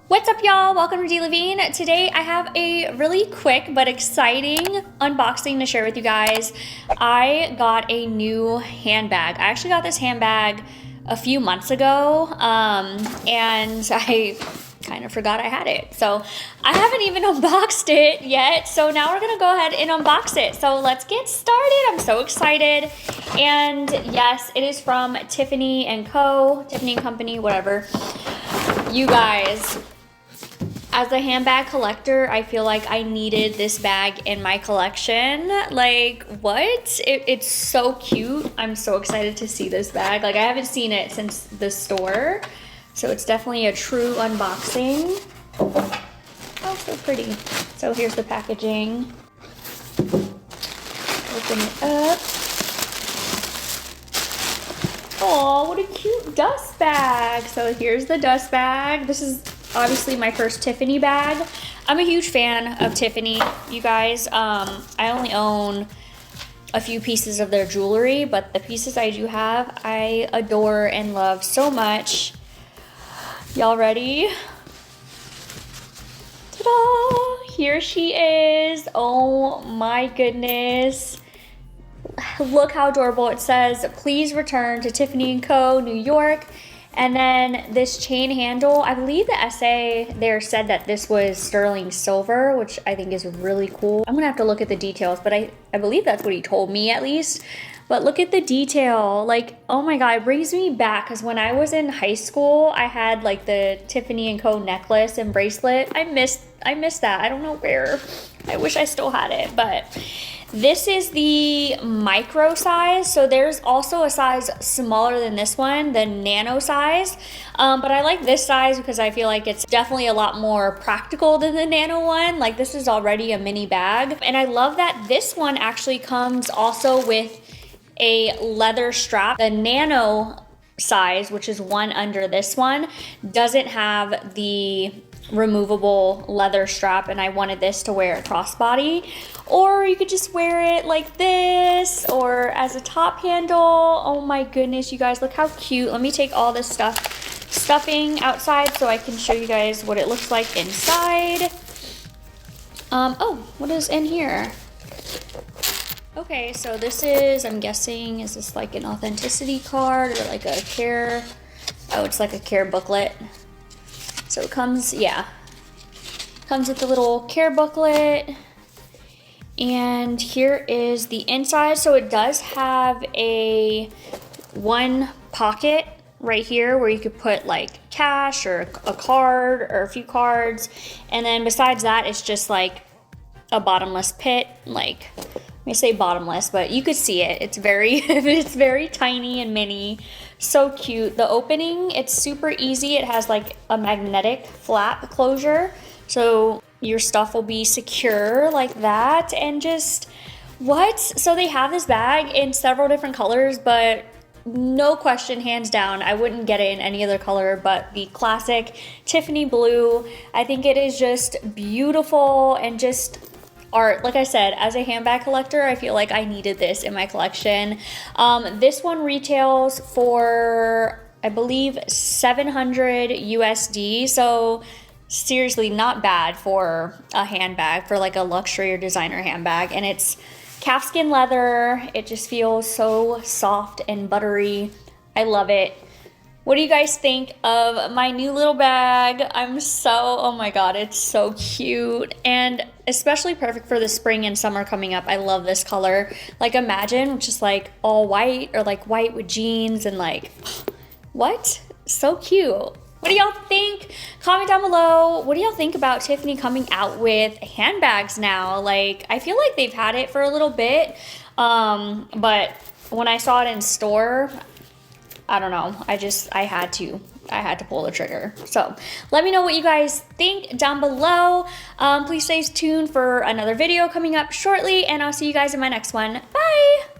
What's up, y'all? Welcome to Dee LaVigne. Today I have a really quick but exciting unboxing to share with you guys. I got a new handbag. I actually got this handbag a few months ago, and I kind of forgot I had it. So I haven't even unboxed it yet. So now we're gonna go ahead and unbox it. So let's get started. I'm so excited. And yes, it is from Tiffany and Co, Tiffany and Company, whatever. You guys, as a handbag collector, I feel like I needed this bag in my collection. Like, what? It's so cute. I'm so excited to see this bag. Like, I haven't seen it since the store. So it's definitely a true unboxing. Oh, so pretty. So here's the packaging. Open it up. Oh, what a cute dust bag. So here's the dust bag. This is obviously my first Tiffany bag. I'm a huge fan of Tiffany, you guys. I only own a few pieces of their jewelry, but the pieces I do have, I adore and love so much. Y'all ready? Ta-da! Here she is. Oh my goodness. Look how adorable. It says, please return to Tiffany & Co, New York. And then this chain handle, I believe the essay there said that this was sterling silver, which I think is really cool. I'm gonna have to look at the details, but I believe that's what he told me at least. But look at the detail. Like, oh my God, it brings me back, because when I was in high school, I had like the Tiffany & Co necklace and bracelet. I missed that. I don't know where. I wish I still had it, but this is the micro size. So there's also a size smaller than this one, the nano size. But I like this size because I feel like it's definitely a lot more practical than the nano one. Like, this is already a mini bag. And I love that this one actually comes also with a leather strap. The nano size, which is one under this one, doesn't have the removable leather strap, and I wanted this to wear a crossbody, or you could just wear it like this or as a top handle. Oh my goodness, you guys, look how cute. Let me take all this stuffing outside so I can show you guys what it looks like inside. Oh, what is in here? Okay, so this is, I'm guessing, is this like an authenticity card or like a care? Oh, it's like a care booklet. So it comes, yeah, comes with a little care booklet. And here is the inside. So it does have a one pocket right here where you could put like cash or a card or a few cards. And then besides that, it's just like a bottomless pit. Like, I say bottomless, but you could see it. It's very tiny and mini. So cute. The opening, it's super easy. It has like a magnetic flap closure, so your stuff will be secure like that. And just what? So they have this bag in several different colors, but no question, hands down, I wouldn't get it in any other color but the classic Tiffany blue. I think it is just beautiful and just art. Like I said, as a handbag collector, I feel like I needed this in my collection. This one retails for, I believe, 700 USD. So seriously, not bad for a handbag, for like a luxury or designer handbag. And it's calfskin leather. It just feels so soft and buttery. I love it. What do you guys think of my new little bag? I'm so, oh my God, it's so cute. And especially perfect for the spring and summer coming up. I love this color. Like, imagine just like all white or like white with jeans and like, what? So cute. What do y'all think? Comment down below. What do y'all think about Tiffany coming out with handbags now? Like, I feel like they've had it for a little bit, but when I saw it in store, I don't know. I had to pull the trigger. So let me know what you guys think down below. Please stay tuned for another video coming up shortly, and I'll see you guys in my next one. Bye.